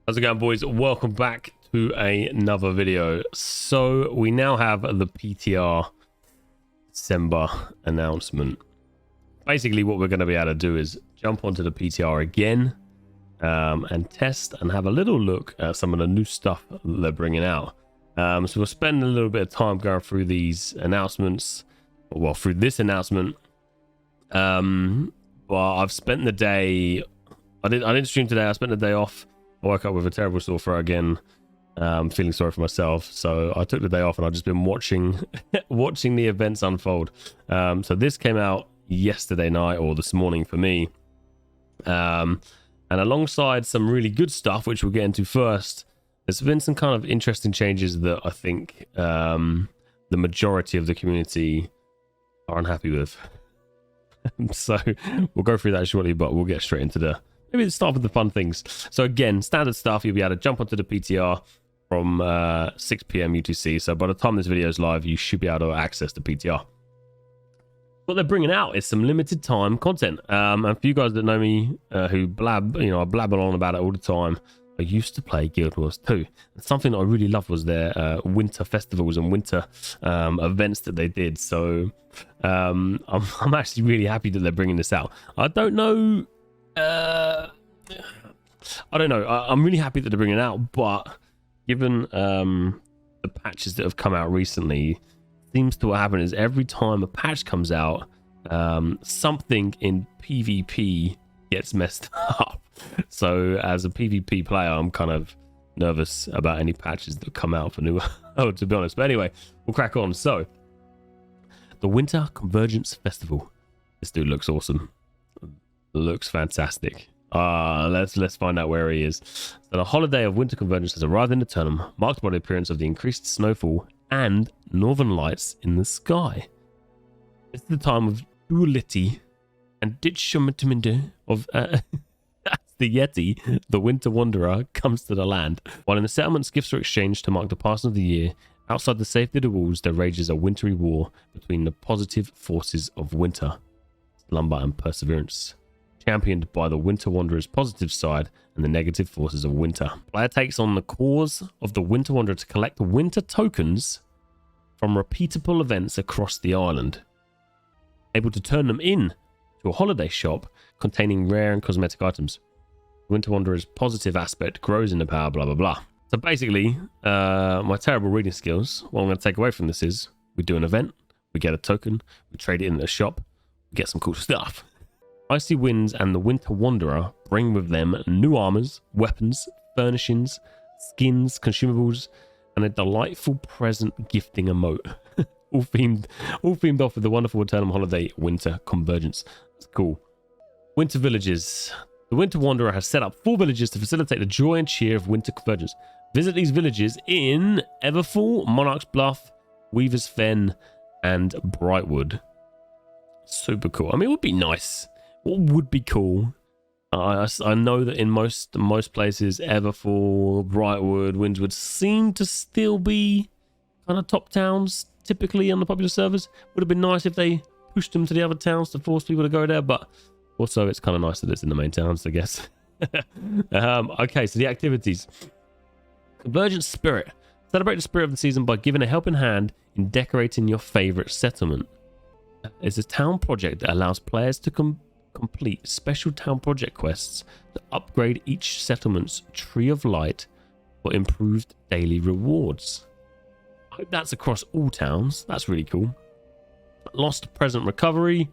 How's it going, boys? Welcome back to another video. So we now have the PTR December announcement. Basically what we're going to be able to do is jump onto the PTR again and test and have a little look at some of the new stuff that they're bringing out. So we'll spend a little bit of time going through these announcements, well, through this announcement. But I've spent the day, I didn't stream today. I spent the day off. I woke up with a terrible sore throat again, feeling sorry for myself. So I took the day off and I've just been watching the events unfold. So this came out yesterday night or this morning for me. And alongside some really good stuff, which we'll get into first, there's been some kind of interesting changes that I think the majority of the community are unhappy with. So we'll go through that shortly, but we'll get straight into maybe let's start with the fun things. So again, standard stuff, you'll be able to jump onto the PTR from 6 p.m. UTC. So by the time this video is live, you should be able to access the PTR. What they're bringing out is some limited time content. And for you guys that know me, who blab, I blabber on about it all the time. I used to play Guild Wars 2. And something that I really loved was their winter festivals and winter events that they did. So I'm actually really happy that they're bringing this out. I don't know. I'm really happy that they're bringing it out, but given the patches that have come out recently, seems to what happen is every time a patch comes out, something in PvP gets messed up. So as a PvP player, I'm kind of nervous about any patches that come out for new to be honest. But anyway, we'll crack on. So the Winter Convergence Festival. This dude looks awesome. Looks fantastic. Let's find out where he is. So the holiday of Winter Convergence has arrived in the Turnham, marked by the appearance of the increased snowfall and northern lights in the sky. It's the time of duality and ditchumitimindu of the Yeti, the Winter Wanderer, comes to the land. While in the settlements, gifts are exchanged to mark the passing of the year. Outside the safety of the walls, there rages a wintry war between the positive forces of winter, slumber and perseverance, championed by the Winter Wanderer's positive side and the negative forces of winter. Player takes on the cause of the Winter Wanderer to collect winter tokens from repeatable events across the island, able to turn them in to a holiday shop containing rare and cosmetic items. The Winter Wanderer's positive aspect grows in the power, blah, blah, blah. So basically, my terrible reading skills, what I'm going to take away from this is we do an event, we get a token, we trade it in the shop, we get some cool stuff. Icy winds and the Winter Wanderer bring with them new armors, weapons, furnishings, skins, consumables, and a delightful present gifting emote. all themed off with the wonderful Eternal Holiday Winter Convergence. That's cool. Winter villages. The Winter Wanderer has set up 4 villages to facilitate the joy and cheer of Winter Convergence. Visit these villages in Everfall, Monarch's Bluff, Weaver's Fen, and Brightwood. Super cool. I mean, it would be nice. What would be cool? I know that in most places, Everfall, Brightwood, Windswood seem to still be kind of top towns, typically on the popular servers. Would have been nice if they pushed them to the other towns to force people to go there, but also it's kind of nice that it's in the main towns, I guess. Okay, so the activities. Convergence Spirit. Celebrate the spirit of the season by giving a helping hand in decorating your favorite settlement. It's a town project that allows players to complete special town project quests to upgrade each settlement's tree of light for improved daily rewards. I hope that's across all towns. That's really cool. Lost present recovery.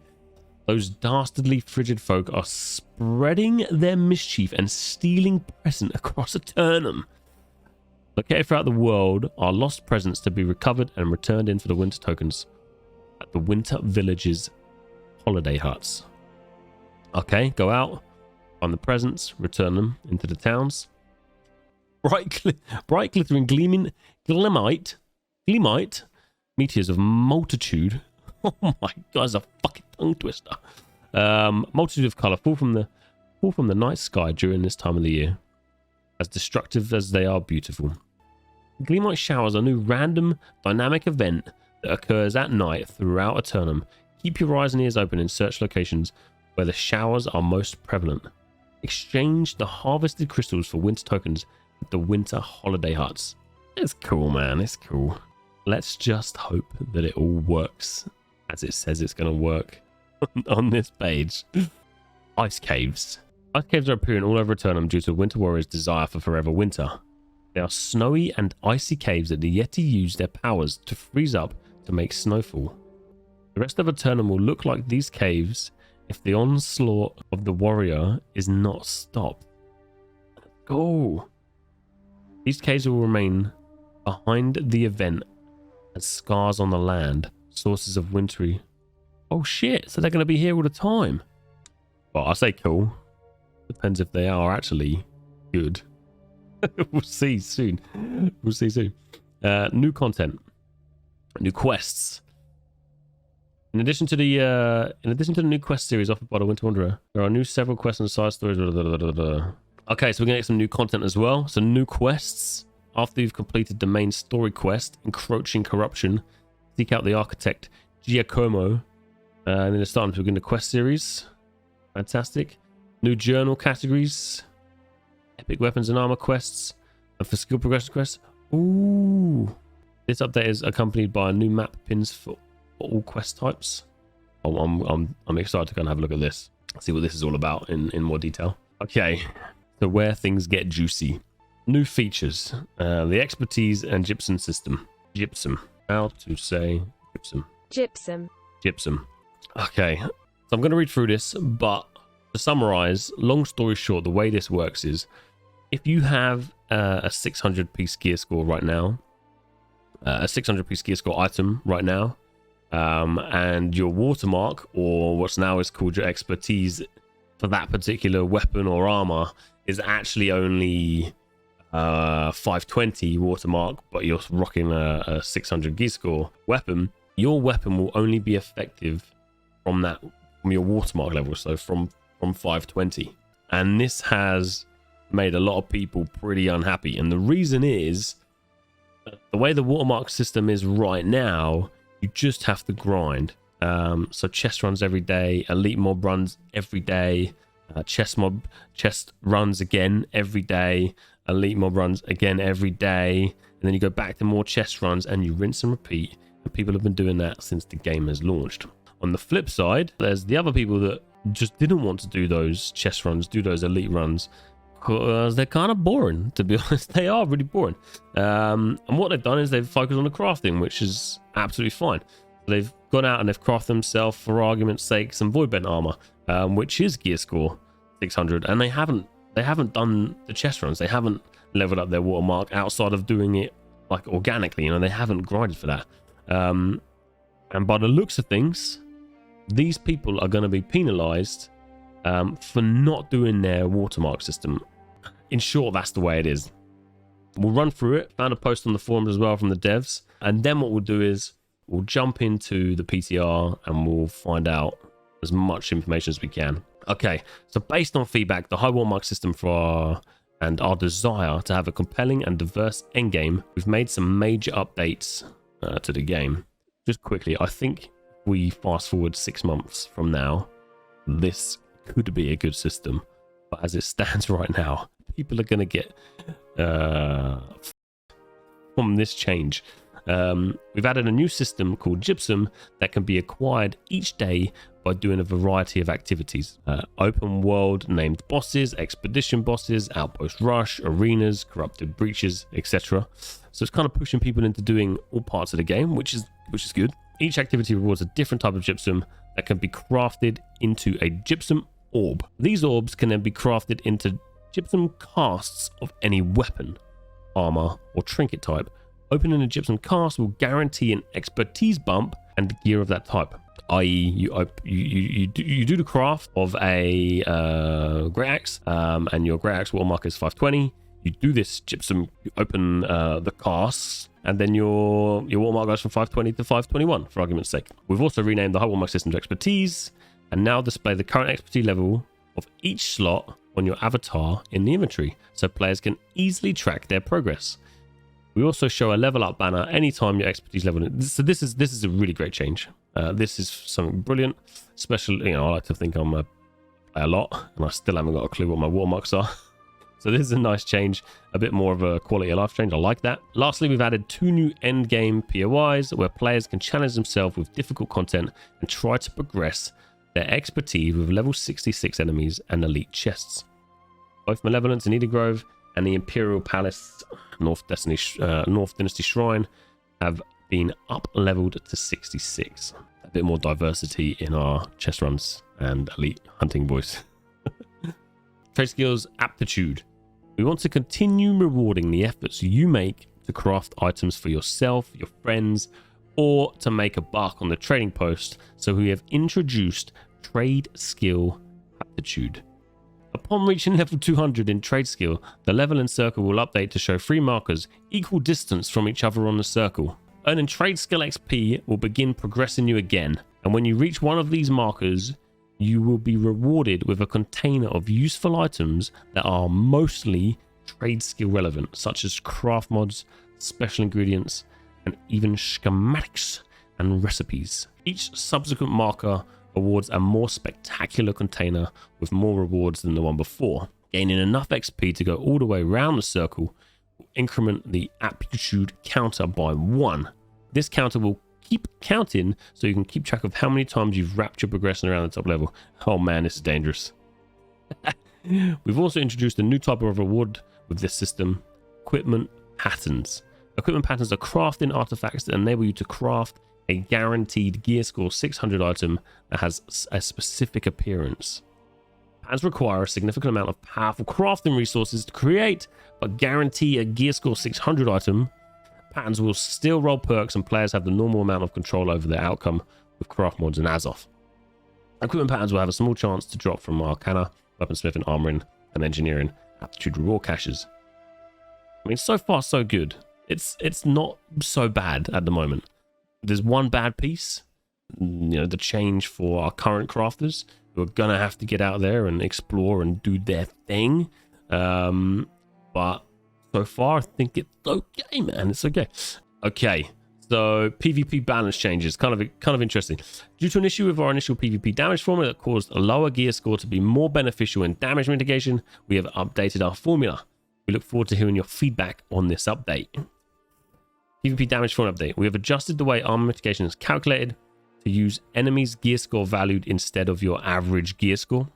Those dastardly frigid folk are spreading their mischief and stealing present across Eternum. Located throughout the world are lost presents to be recovered and returned in for the winter tokens at the Winter Village's holiday huts. Okay, go out, find the presents, return them into the towns. Bright glittering, gleaming, glimite, meteors of multitude. Oh my god, it's a fucking tongue twister. Multitude of colour fall from the night sky during this time of the year. As destructive as they are beautiful. Gleamite showers are a new random dynamic event that occurs at night throughout Eternum. Keep your eyes and ears open in search locations where the showers are most prevalent. Exchange the harvested crystals for winter tokens at the winter holiday huts. It's cool, man. It's cool. Let's just hope that it all works as it says it's going to work on this page. Ice caves. Ice caves are appearing all over Eternum due to Winter Warrior's desire for forever winter. They are snowy and icy caves that the Yeti use their powers to freeze up to make snowfall. The rest of Eternum will look like these caves if the onslaught of the warrior is not stopped. Go! These caves will remain behind the event as scars on the land, sources of wintry. Oh shit, so they're going to be here all the time. Well, I say cool. Depends if they are actually good. We'll see soon. We'll see soon. New content. New quests. In addition to the new quest series offered by the Winter Wanderer, there are several quests and side stories. Okay, so we're gonna get some new content as well. So new quests. After you've completed the main story quest, Encroaching Corruption, seek out the architect Giacomo. And then it's starting to begin the quest series. Fantastic. New journal categories. Epic weapons and armor quests. And for skill progression quests. Ooh. This update is accompanied by a new map pins for all quest types. Oh, I'm excited to go and have a look at this. See what this is all about in more detail. Okay. So where things get juicy. New features. The expertise and gypsum system. Gypsum. How to say gypsum? Gypsum. Gypsum. Okay. So I'm going to read through this, but to summarize, long story short, the way this works is if you have a 600 piece gear score right now, a 600 piece gear score item right now, and your watermark, or what's now is called your expertise for that particular weapon or armor, is actually only 520 watermark, but you're rocking a 600 gear score weapon, your weapon will only be effective from your watermark level, so from 520. And this has made a lot of people pretty unhappy, and the reason is the way the watermark system is right now. You just have to grind. So chest runs every day, elite mob runs every day, chest runs again every day, elite mob runs again every day, and then you go back to more chest runs and you rinse and repeat, and people have been doing that since the game has launched. On the flip side, there's the other people that just didn't want to do those chest runs, do those elite runs, because they're kind of boring, to be honest. They are really boring. And what they've done is they've focused on the crafting, which is absolutely fine. They've gone out and they've crafted themselves, for argument's sake, some voidbent armor, which is gear score 600, and they haven't done the chest runs. They haven't leveled up their watermark outside of doing it like organically. They haven't grinded for that. And by the looks of things, these people are going to be penalized for not doing their watermark system. In short, that's the way it is. We'll run through it. Found a post on the forums as well from the devs, and then what we'll do is we'll jump into the PTR and we'll find out as much information as we can. Okay, so based on feedback, the high watermark system and our desire to have a compelling and diverse endgame, we've made some major updates to the game. Just quickly, I think we fast forward 6 months from now, this could be a good system, but as it stands right now, people are going to get from this change. We've added a new system called Gypsum that can be acquired each day by doing a variety of activities. Open world named bosses, expedition bosses, outpost rush, arenas, corrupted breaches, etc. So it's kind of pushing people into doing all parts of the game, which is good. Each activity rewards a different type of gypsum that can be crafted into a gypsum orb. These orbs can then be crafted into gypsum casts of any weapon, armor, or trinket type. Opening a gypsum cast will guarantee an expertise bump and gear of that type. I.e., you do the craft of a great axe, and your great axe watermark is 520. You do this gypsum, you open the casts, and then your watermark goes from 520 to 521, for argument's sake. We've also renamed the high watermark system to expertise, and now display the current expertise level of each slot on your avatar in the inventory, so players can easily track their progress. We also show a level up banner anytime your expertise level. So this is a really great change. This is something brilliant. Especially, I like to think I by a lot, and I still haven't got a clue what my watermarks are. So this is a nice change, a bit more of a quality of life change. I like that. Lastly, we've added 2 new end game POIs where players can challenge themselves with difficult content and try to progress their expertise with level 66 enemies and elite chests. Both Malevolence in Eden Grove and the Imperial Palace North Dynasty Shrine have been up leveled to 66. A bit more diversity in our chest runs and elite hunting boys. Trade skills aptitude. We want to continue rewarding the efforts you make to craft items for yourself, your friends, or to make a buck on the trading post, so we have introduced trade skill aptitude. Upon reaching level 200 in trade skill, the level and circle will update to show 3 markers equal distance from each other on the circle. Earning trade skill XP will begin progressing you again, and when you reach one of these markers, you will be rewarded with a container of useful items that are mostly trade skill relevant, such as craft mods, special ingredients, and even schematics and recipes. Each subsequent marker awards a more spectacular container with more rewards than the one before. Gaining enough XP to go all the way around the circle will increment the aptitude counter by 1. This counter will keep counting so you can keep track of how many times you've wrapped your progression around the top level. Oh man, this is dangerous. We've also introduced a new type of reward with this system: equipment patterns. Equipment patterns are crafting artifacts that enable you to craft a guaranteed gear score 600 item that has a specific appearance. Patterns require a significant amount of powerful crafting resources to create, but guarantee a gear score 600 item. Patterns will still roll perks, and players have the normal amount of control over their outcome with craft mods and Azoth. Equipment patterns will have a small chance to drop from Arcana, Weaponsmithing, Armoring, and Engineering Aptitude reward caches. I mean, so far so good. It's not so bad at the moment. There's one bad piece, the change for our current crafters who are gonna have to get out there and explore and do their thing. But so far, I think it's okay, man. It's okay. Okay, so PvP balance changes, kind of interesting. Due to an issue with our initial PvP damage formula that caused a lower gear score to be more beneficial in damage mitigation, we have updated our formula. We look forward to hearing your feedback on this update. PvP damage formula update. We have adjusted the way armor mitigation is calculated to use enemies' gear score valued instead of your average gear score.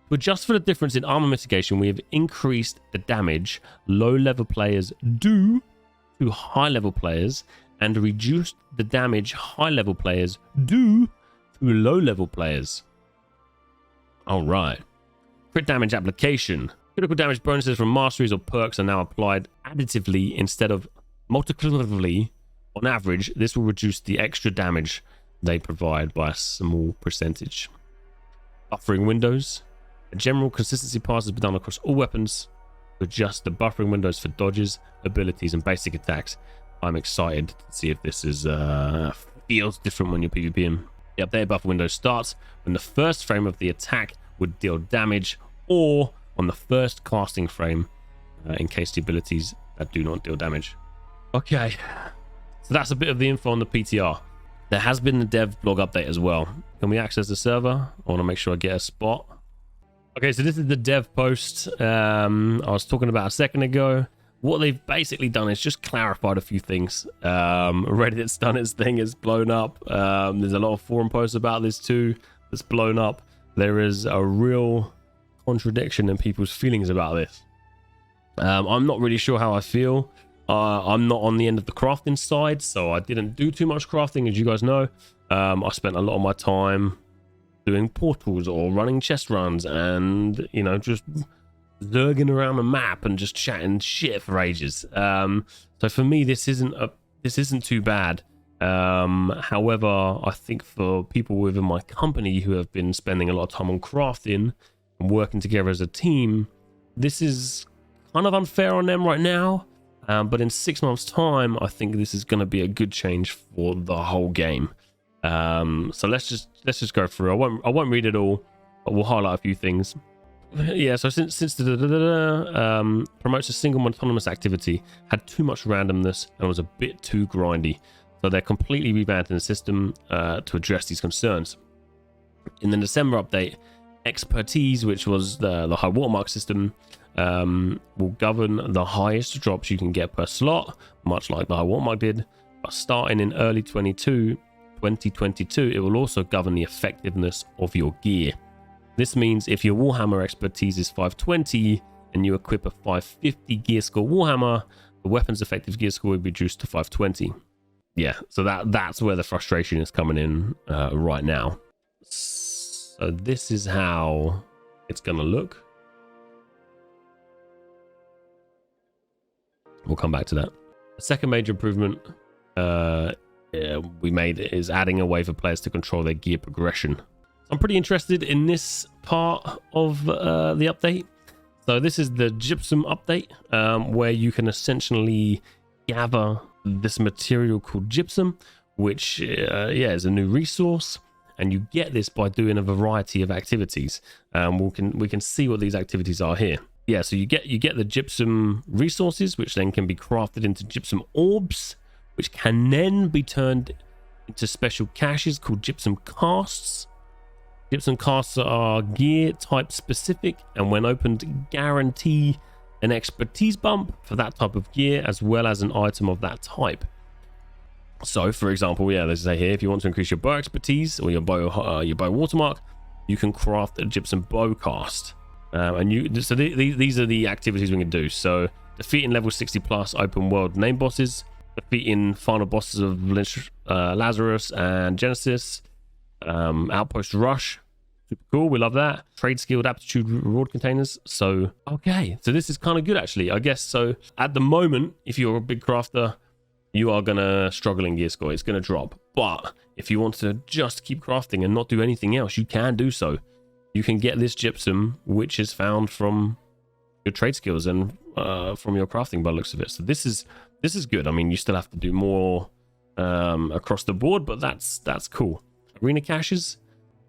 To adjust for the difference in armor mitigation, we have increased the damage low-level players do to high-level players and reduced the damage high-level players do to low-level players. All right. Crit damage application. Critical damage bonuses from masteries or perks are now applied additively instead of multiplicatively. On average, this will reduce the extra damage they provide by a small percentage. Buffering windows. A general consistency pass has been done across all weapons to adjust the buffering windows for dodges, abilities, and basic attacks. I'm excited to see if this is feels different when you're PvPing. The updated buffer window starts when the first frame of the attack would deal damage, or on the first casting frame in case the abilities that do not deal damage. Okay, so that's a bit of the info on the PTR. There has been the dev blog update as well. Can we access the server? I want to make sure I get a spot. Okay, so this is the dev post I was talking about a second ago. What they've basically done is just clarified a few things. Reddit's done its thing, it's blown up. There's a lot of forum posts about this too that's blown up. There is a real contradiction in people's feelings about this. I'm not really sure how I feel. I'm not on the end of the crafting side, so I didn't do too much crafting, as you guys know. I spent a lot of my time doing portals or running chest runs and, just zerging around the map and just chatting shit for ages. So for me, this isn't too bad. However, I think for people within my company who have been spending a lot of time on crafting and working together as a team, this is kind of unfair on them right now. But in 6 months' time, I think this is going to be a good change for the whole game. So let's just go through. I won't read it all, but we'll highlight a few things. Yeah, so since the promotes a single autonomous activity, had too much randomness and was a bit too grindy. So they're completely revamping the system to address these concerns. In the December update, expertise, which was the high watermark system, will govern the highest drops you can get per slot, much like the high watermark did. But starting in early 2022, it will also govern the effectiveness of your gear. This means if your Warhammer expertise is 520 and you equip a 550 gear score Warhammer, the weapon's effective gear score will be reduced to 520. Yeah, so that's where the frustration is coming in right now. So this is how it's going to look. We'll come back to that. The second major improvement we made is adding a way for players to control their gear progression. So I'm pretty interested in this part of the update. So this is the Gypsum update, where you can essentially gather this material called Gypsum, which is a new resource, and you get this by doing a variety of activities. We can see what these activities are here. Yeah, so you get the Gypsum resources, which then can be crafted into Gypsum orbs, which can then be turned into special caches called Gypsum casts. Gypsum casts are gear type specific, and when opened, guarantee an expertise bump for that type of gear, as well as an item of that type. So, for example, let's say here, if you want to increase your bow expertise or your bow watermark, you can craft a Gypsum bow cast. These are the activities we can do. So, defeating level 60 plus open world name bosses, defeating final bosses of Lazarus and Genesis, outpost rush. Super cool, we love that. Trade skilled aptitude reward containers. So okay, so this is kind of good actually, I guess. So at the moment, if you're a big crafter, you are gonna struggle in gear score. It's gonna drop. But if you want to just keep crafting and not do anything else, you can do so. You can get this Gypsum, which is found from your trade skills and from your crafting by the looks of it. So this is good. I mean, you still have to do more across the board, but that's cool. Arena caches,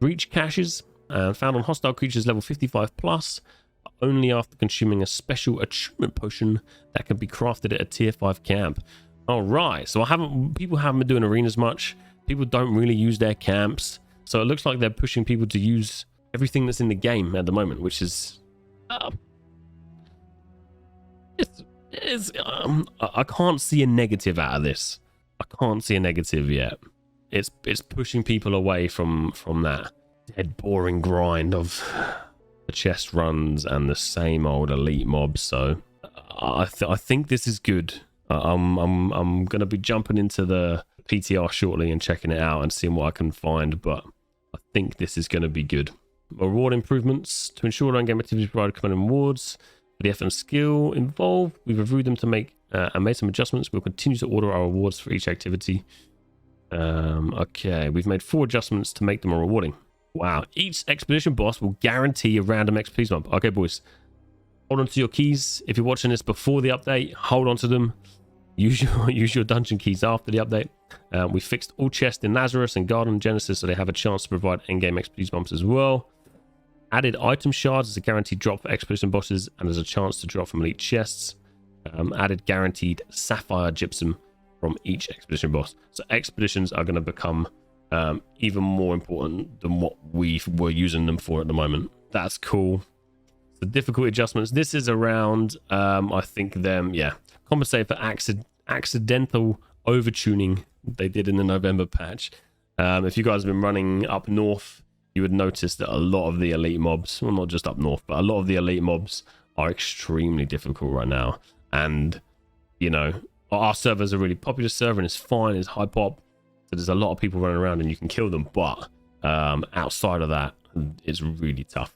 breach caches, found on hostile creatures level 55 plus, only after consuming a special attunement potion that can be crafted at a tier 5 camp. All right, so people haven't been doing arenas much. People don't really use their camps, so it looks like they're pushing people to use everything that's in the game at the moment, which is I can't see a negative out of this. I can't see a negative yet. It's pushing people away from that dead boring grind of the chest runs and the same old elite mobs. So I think this is good. I'm gonna be jumping into the PTR shortly and checking it out and seeing what I can find, but I think this is gonna be good. Reward improvements to ensure on-game activities provide command rewards for the effort and skill involved. We've reviewed them to make and made some adjustments. We'll continue to order our rewards for each activity. Okay, we've made 4 adjustments to make them more rewarding. Wow, each expedition boss will guarantee a random XP bump. Okay, boys, hold on to your keys. If you're watching this before the update, hold on to them. Use your dungeon keys after the update. We fixed all chests in Lazarus and Garden Genesis, so they have a chance to provide in-game XP bumps as well. Added item shards as a guaranteed drop for expedition bosses and as a chance to drop from elite chests. Added guaranteed sapphire gypsum from each expedition boss. So expeditions are going to become even more important than what we were using them for at the moment. That's cool. The difficulty adjustments. This is around, I think compensate for accidental overtuning they did in the November patch. If you guys have been running up north, you would notice that a lot of the elite mobs, well, not just up north, but a lot of the elite mobs are extremely difficult right now. And, you know, our server is a really popular server and it's fine, it's high pop. So there's a lot of people running around and you can kill them. But outside of that, it's really tough.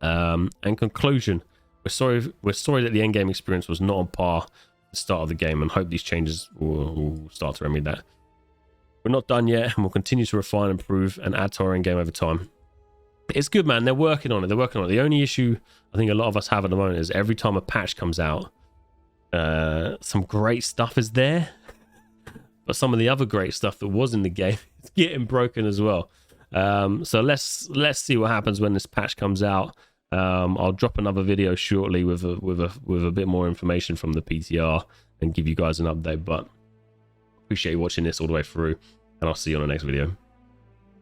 And conclusion, we're sorry that the endgame experience was not on par at the start of the game and hope these changes will start to remedy that. We're not done yet and we'll continue to refine, improve and add to our endgame over time. It's good, man. They're working on it. The only issue I think a lot of us have at the moment is every time a patch comes out, some great stuff is there, but some of the other great stuff that was in the game is getting broken as well. So let's see what happens when this patch comes out. I'll drop another video shortly with a bit more information from the PTR and give you guys an update. But appreciate you watching this all the way through, and I'll see you on the next video.